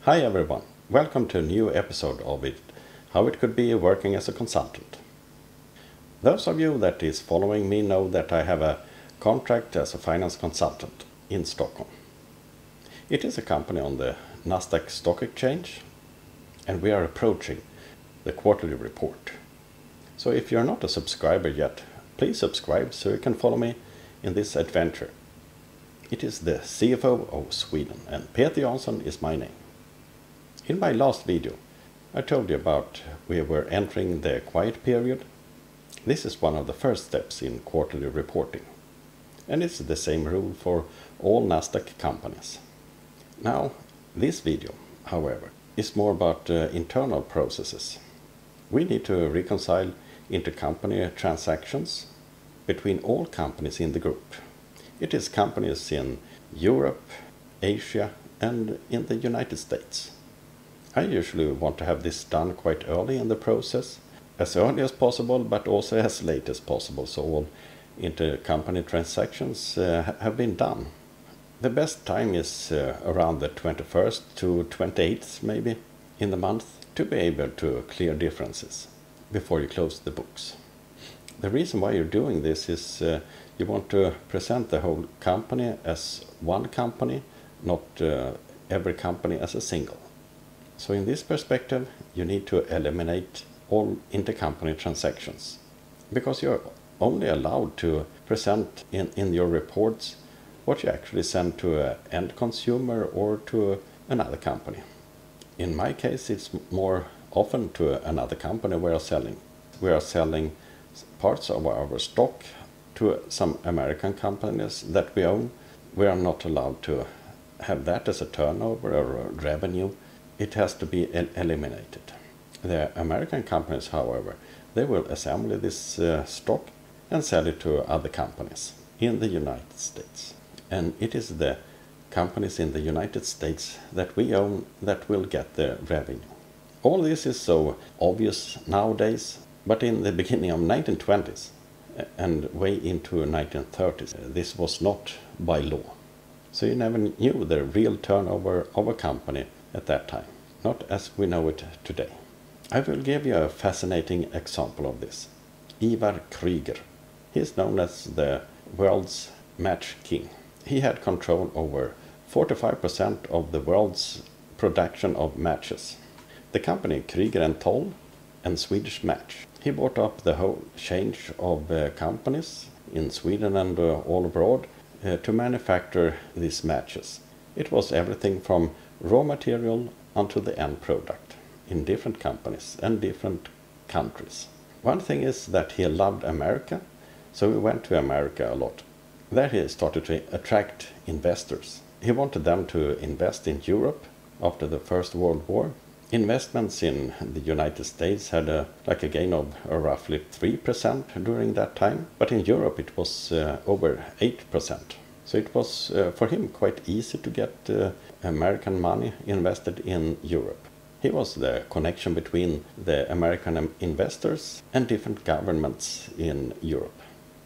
Hi everyone, welcome to a new episode of How It Could Be Working as a Consultant. Those of you that is following me know that I have a contract as a finance consultant in Stockholm. It is a company on the Nasdaq Stock Exchange and we are approaching the quarterly report. So if you're not a subscriber yet, please subscribe so you can follow me in this adventure. It is the CFO of Sweden and Peter Jansson is my name. In my last video, I told you about we were entering the quiet period. This is one of the first steps in quarterly reporting. And it's the same rule for all Nasdaq companies. Now, this video, however, is more about internal processes. We need to reconcile intercompany transactions between all companies in the group. It is companies in Europe, Asia, and in the United States. I usually want to have this done quite early in the process, as early as possible, but also as late as possible, so all intercompany transactions have been done. The best time is around the 21st to 28th, maybe, in the month, to be able to clear differences before you close the books. The reason why you're doing this is you want to present the whole company as one company, not every company as a single. So in this perspective, you need to eliminate all intercompany transactions, because you're only allowed to present in your reports what you actually send to an end consumer or to another company. In my case, it's more often to another company we are selling. We are selling parts of our stock to some American companies that we own. We are not allowed to have that as a turnover or a revenue. It has to be eliminated. The American companies, however, they will assemble this stock and sell it to other companies in the United States. And it is the companies in the United States that we own that will get the revenue. All this is so obvious nowadays, but in the beginning of 1920s and way into 1930s, this was not by law. So you never knew the real turnover of a company at that time, not as we know it today. I will give you a fascinating example of this. Ivar Kreuger. He is known as the world's match king. He had control over 45% of the world's production of matches. The company Kreuger and Toll and Swedish Match. He bought up the whole change of companies in Sweden and all abroad to manufacture these matches. It was everything from raw material unto the end product in different companies and different countries. One thing is that he loved America, so he went to America a lot. There he started to attract investors. He wanted them to invest in Europe after the First World War. Investments in the United States had a gain of roughly 3% during that time, but in Europe it was over 8%. So it was for him quite easy to get American money invested in Europe. He was the connection between the American investors and different governments in Europe.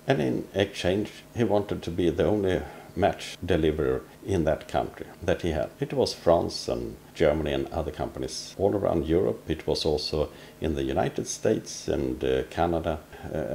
And in exchange, he wanted to be the only match deliverer in that country that he had. It was France and Germany and other companies all around Europe. It was also in the United States and Canada,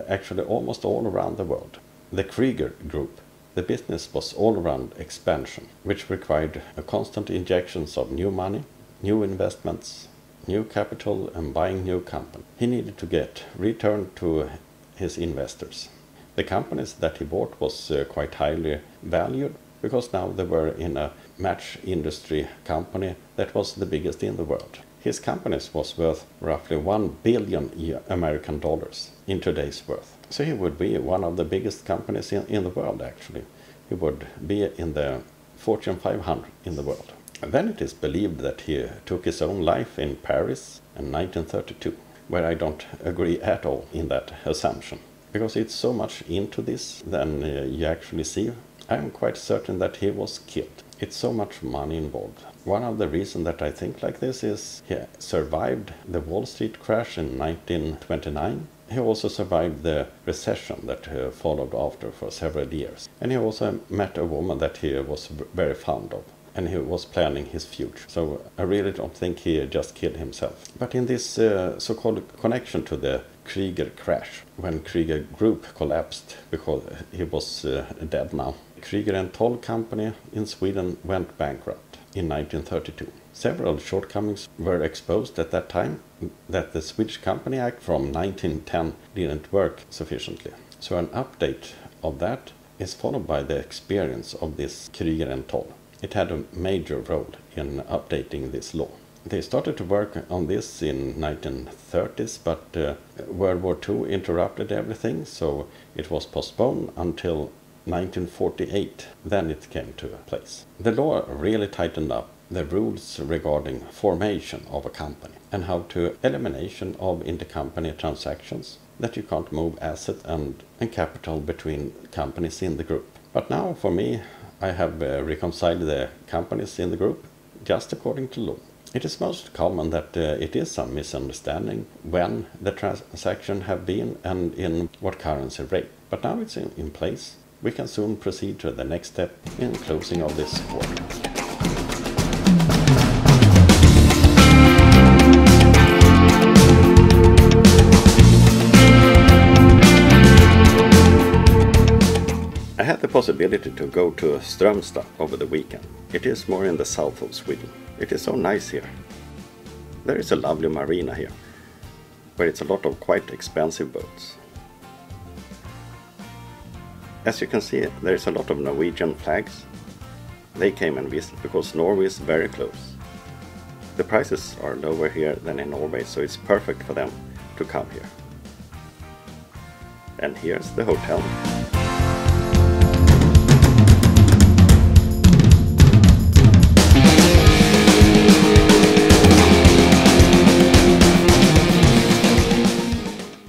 actually almost all around the world. The Kreuger Group, the business was all around expansion, which required a constant injections of new money, new investments, new capital and buying new company. He needed to get return to his investors. The companies that he bought was quite highly valued because now they were in a match industry company that was the biggest in the world. His companies was worth roughly $1 billion American dollars in today's worth. So he would be one of the biggest companies in the world actually. He would be in the Fortune 500 in the world. And then it is believed that he took his own life in Paris in 1932, where I don't agree at all in that assumption. Because it's so much into this than you actually see. I'm quite certain that he was killed. It's so much money involved. One of the reasons that I think like this is he survived the Wall Street crash in 1929. He also survived the recession that followed after for several years. And he also met a woman that he was very fond of. and he was planning his future. So I really don't think he just killed himself. But in this so-called connection to the Kreuger crash, when Kreuger Group collapsed because he was dead now, Kreuger and Toll company in Sweden went bankrupt in 1932. Several shortcomings were exposed at that time, that the Swedish Company Act from 1910 didn't work sufficiently. So an update of that is followed by the experience of this Kreuger and Toll. It had a major role in updating this law. They started to work on this in 1930s, but World War II interrupted everything, so it was postponed until 1948. Then it came to place. The law really tightened up the rules regarding formation of a company and how to elimination of intercompany transactions, that you can't move assets and capital between companies in the group. But now, for me, I have reconciled the companies in the group just according to law. It is most common that it is some misunderstanding when the transaction have been and in what currency rate. But now it's in place. We can soon proceed to the next step in closing of this quarter. I had the possibility to go to Strömstad over the weekend. It is more in the south of Sweden. It is so nice here. There is a lovely marina here, where it's a lot of quite expensive boats. As you can see, there is a lot of Norwegian flags. They came and visited because Norway is very close. The prices are lower here than in Norway, so it's perfect for them to come here. And here's the hotel.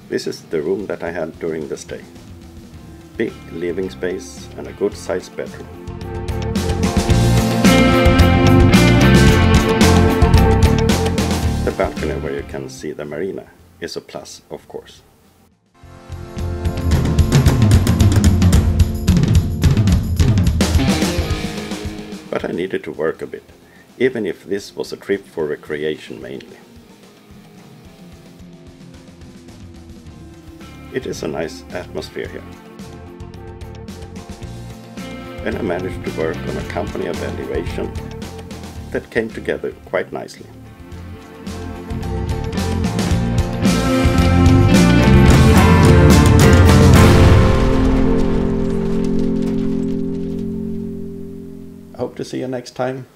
This is the room that I had during the stay. Big living space and a good sized bedroom. The balcony where you can see the marina is a plus, of course. But I needed to work a bit, even if this was a trip for recreation mainly. It is a nice atmosphere here. And I managed to work on a company evaluation that came together quite nicely. I hope to see you next time.